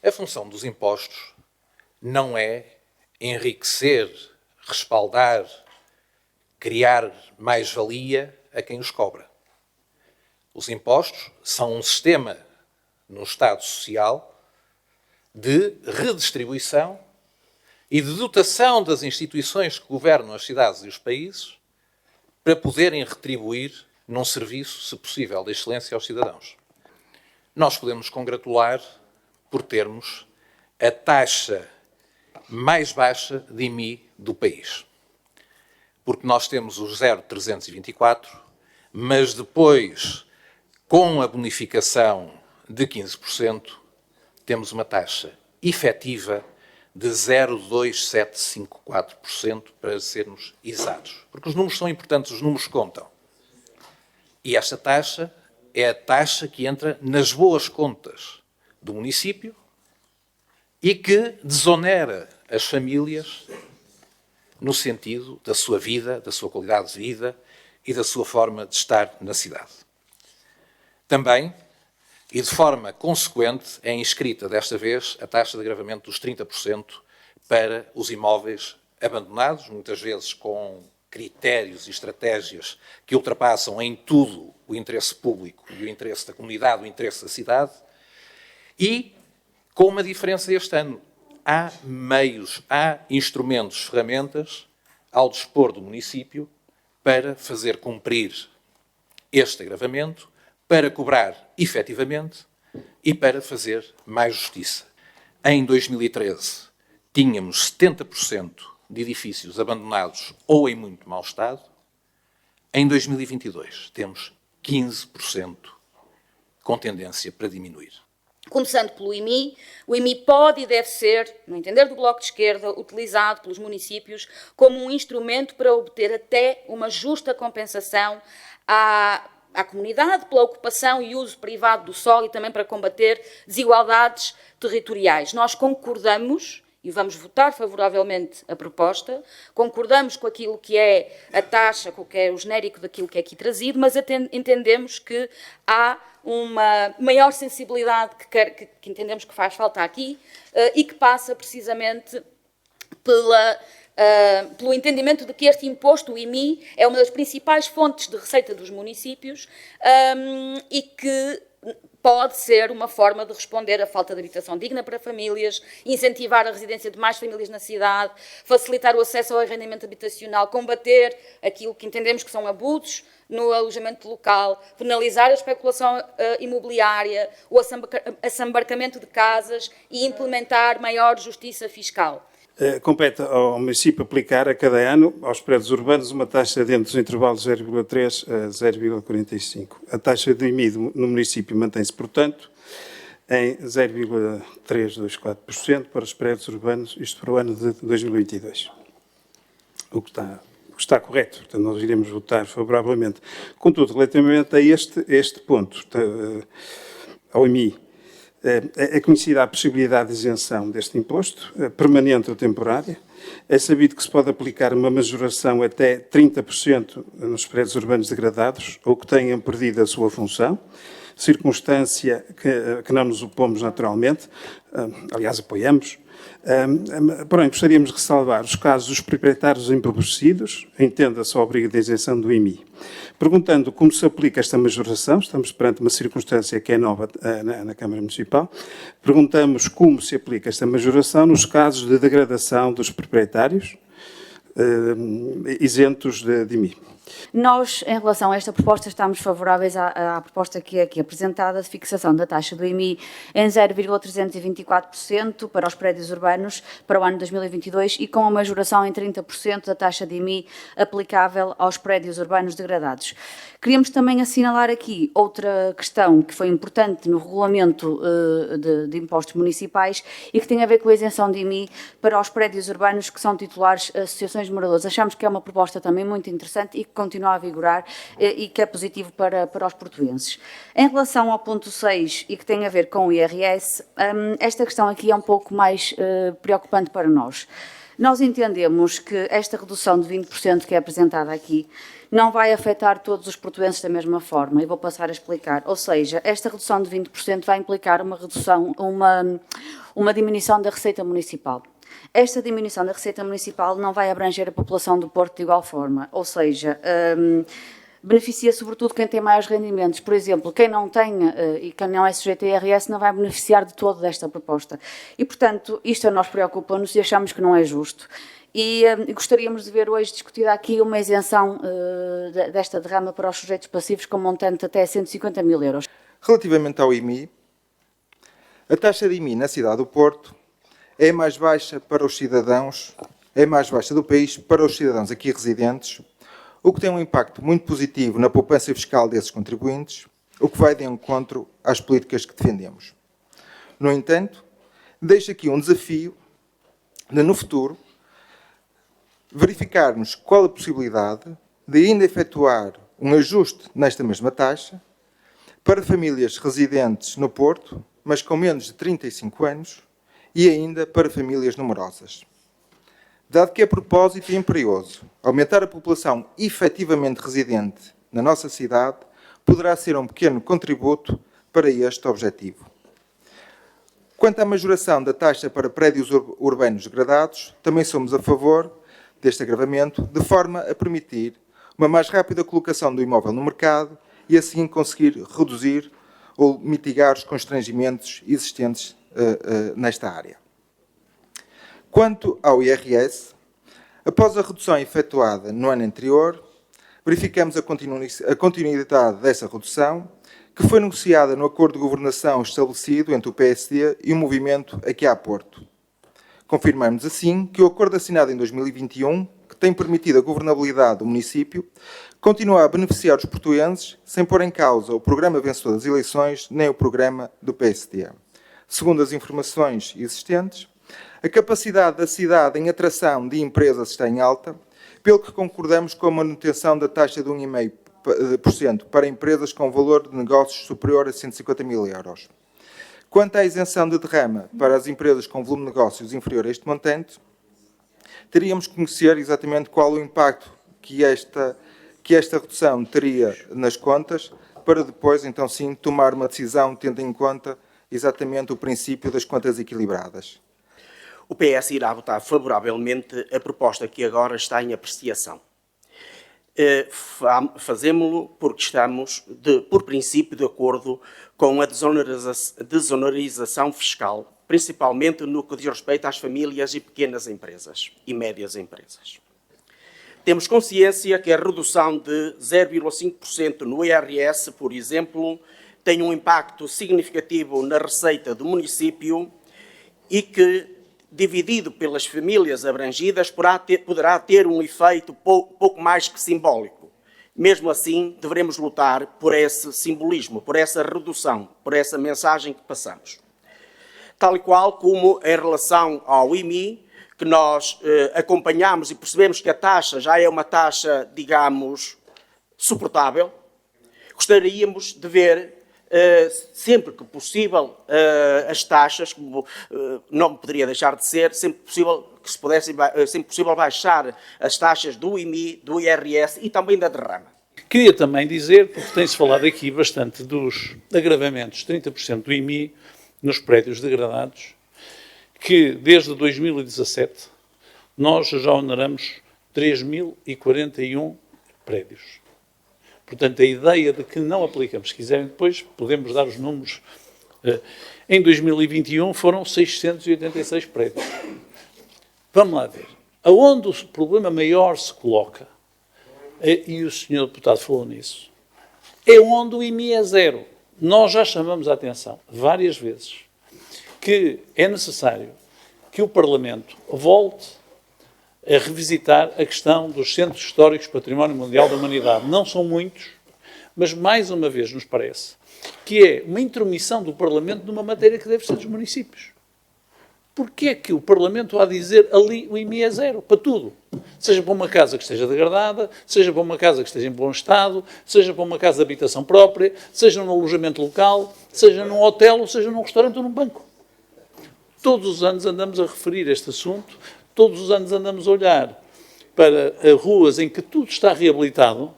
A função dos impostos não é enriquecer, respaldar, criar mais-valia a quem os cobra. Os impostos são um sistema, num Estado social, de redistribuição e de dotação das instituições que governam as cidades e os países para poderem retribuir num serviço, se possível, de excelência aos cidadãos. Nós podemos nos congratular por termos a taxa mais baixa de IMI do país. Porque nós temos o 0,324, mas depois, com a bonificação de 15%, temos uma taxa efetiva de 0,2754%, para sermos exatos. Porque os números são importantes, os números contam. E esta taxa é a taxa que entra nas boas contas do município e que desonera as famílias no sentido da sua vida, da sua qualidade de vida e da sua forma de estar na cidade. Também, e de forma consequente, é inscrita desta vez a taxa de agravamento dos 30% para os imóveis abandonados, muitas vezes com critérios e estratégias que ultrapassam em tudo o interesse público e o interesse da comunidade, o interesse da cidade, e com uma diferença este ano. Há meios, há instrumentos, ferramentas ao dispor do município para fazer cumprir este agravamento, para cobrar efetivamente e para fazer mais justiça. Em 2013, tínhamos 70% de edifícios abandonados ou em muito mau estado. Em 2022, temos 15% com tendência para diminuir. Começando pelo IMI, o IMI pode e deve ser, no entender do Bloco de Esquerda, utilizado pelos municípios como um instrumento para obter até uma justa compensação à comunidade pela ocupação e uso privado do solo e também para combater desigualdades territoriais. Nós concordamos, e vamos votar favoravelmente a proposta, concordamos com aquilo que é a taxa, com o que é o genérico daquilo que é aqui trazido, mas entendemos que há uma maior sensibilidade que entendemos que faz falta aqui e que passa precisamente pelo entendimento de que este imposto, o IMI, é uma das principais fontes de receita dos municípios e que pode ser uma forma de responder à falta de habitação digna para famílias, incentivar a residência de mais famílias na cidade, facilitar o acesso ao arrendamento habitacional, combater aquilo que entendemos que são abusos no alojamento local, penalizar a especulação imobiliária, o assambarcamento de casas e implementar maior justiça fiscal. Compete ao município aplicar a cada ano aos prédios urbanos uma taxa dentro dos intervalos de 0,3 a 0,45. A taxa de IMI no município mantém-se, portanto, em 0,324% para os prédios urbanos, isto para o ano de 2022. O que está correto, portanto, nós iremos votar favoravelmente. Contudo, relativamente a este ponto, ao IMI, é conhecida a possibilidade de isenção deste imposto, permanente ou temporária. É sabido que se pode aplicar uma majoração até 30% nos prédios urbanos degradados ou que tenham perdido a sua função, circunstância que não nos opomos naturalmente, aliás, apoiamos. Porém, gostaríamos de ressalvar os casos dos proprietários empobrecidos, entenda-se a obriga de isenção do IMI. Perguntando como se aplica esta majoração, estamos perante uma circunstância que é nova na Câmara Municipal, perguntamos como se aplica esta majoração nos casos de degradação dos proprietários isentos de IMI. Nós, em relação a esta proposta, estamos favoráveis à proposta que é aqui apresentada de fixação da taxa do IMI em 0,324% para os prédios urbanos para o ano 2022 e com a majoração em 30% da taxa de IMI aplicável aos prédios urbanos degradados. Queríamos também assinalar aqui outra questão que foi importante no regulamento de impostos municipais e que tem a ver com a isenção de IMI para os prédios urbanos que são titulares associações de moradores. Achamos que é uma proposta também muito interessante e que continua a vigorar e que é positivo para os portuenses. Em relação ao ponto 6 e que tem a ver com o IRS, esta questão aqui é um pouco mais preocupante para nós. Nós entendemos que esta redução de 20% que é apresentada aqui não vai afetar todos os portuenses da mesma forma, e vou passar a explicar. Ou seja, esta redução de 20% vai implicar uma redução, uma diminuição da receita municipal. Esta diminuição da receita municipal não vai abranger a população do Porto de igual forma, ou seja, beneficia sobretudo quem tem maiores rendimentos. Por exemplo, quem não tem e quem não é sujeito a IRS não vai beneficiar de todo desta proposta. E, portanto, isto a nós preocupa-nos e achamos que não é justo. E gostaríamos de ver hoje discutida aqui uma isenção desta derrama para os sujeitos passivos com montante até 150 mil euros. Relativamente ao IMI, a taxa de IMI na cidade do Porto é a mais baixa para os cidadãos, é a mais baixa do país para os cidadãos aqui residentes, o que tem um impacto muito positivo na poupança fiscal desses contribuintes, o que vai de encontro às políticas que defendemos. No entanto, deixo aqui um desafio de, no futuro, verificarmos qual a possibilidade de ainda efetuar um ajuste nesta mesma taxa para famílias residentes no Porto, mas com menos de 35 anos, e ainda para famílias numerosas. Dado que é propósito e imperioso aumentar a população efetivamente residente na nossa cidade, poderá ser um pequeno contributo para este objetivo. Quanto à majoração da taxa para prédios urbanos degradados, também somos a favor deste agravamento, de forma a permitir uma mais rápida colocação do imóvel no mercado e assim conseguir reduzir ou mitigar os constrangimentos existentes nesta área. Quanto ao IRS, após a redução efetuada no ano anterior, verificamos a continuidade dessa redução, que foi negociada no acordo de governação estabelecido entre o PSD e o movimento Aqui há Porto. Confirmamos assim que o acordo assinado em 2021, que tem permitido a governabilidade do município, continua a beneficiar os portuenses sem pôr em causa o programa vencedor das eleições nem o programa do PSD. Segundo as informações existentes, a capacidade da cidade em atração de empresas está em alta, pelo que concordamos com a manutenção da taxa de 1,5% para empresas com valor de negócios superior a 150 mil euros. Quanto à isenção de derrama para as empresas com volume de negócios inferior a este montante, teríamos que conhecer exatamente qual o impacto que esta redução teria nas contas, para depois, então sim, tomar uma decisão tendo em conta exatamente o princípio das contas equilibradas. O PS irá votar favoravelmente a proposta que agora está em apreciação. Fazemo-lo porque estamos, por princípio, de acordo com a desonorização fiscal, principalmente no que diz respeito às famílias e pequenas empresas e médias empresas. Temos consciência que a redução de 0,5% no IRS, por exemplo, tem um impacto significativo na receita do município e que, dividido pelas famílias abrangidas, poderá ter um efeito pouco mais que simbólico. Mesmo assim, devemos lutar por esse simbolismo, por essa redução, por essa mensagem que passamos. Tal e qual como em relação ao IMI, que nós acompanhamos e percebemos que a taxa já é uma taxa, digamos, suportável, gostaríamos de ver sempre que possível, as taxas, não poderia deixar de ser, sempre possível baixar as taxas do IMI, do IRS e também da derrama. Queria também dizer, porque tem-se falado aqui bastante dos agravamentos, 30% do IMI nos prédios degradados, que desde 2017 nós já oneramos 3.041 prédios. Portanto, a ideia de que não aplicamos, se quiserem depois, podemos dar os números. Em 2021 foram 686 prédios. Vamos lá ver. Aonde o problema maior se coloca, e o senhor deputado falou nisso, é onde o IMI é zero. Nós já chamamos a atenção várias vezes que é necessário que o Parlamento volte a revisitar a questão dos centros históricos Património Mundial da Humanidade. Não são muitos, mas mais uma vez nos parece que é uma intromissão do Parlamento numa matéria que deve ser dos municípios. Porquê é que o Parlamento há de dizer ali o IMI é zero, para tudo? Seja para uma casa que esteja degradada, seja para uma casa que esteja em bom estado, seja para uma casa de habitação própria, seja num alojamento local, seja num hotel, ou seja num restaurante ou num banco. Todos os anos andamos a referir este assunto, todos os anos andamos a olhar para ruas em que tudo está reabilitado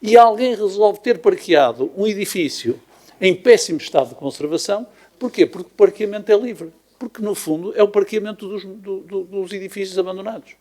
e alguém resolve ter parqueado um edifício em péssimo estado de conservação. Porquê? Porque o parqueamento é livre. porque, no fundo, é o parqueamento dos edifícios abandonados.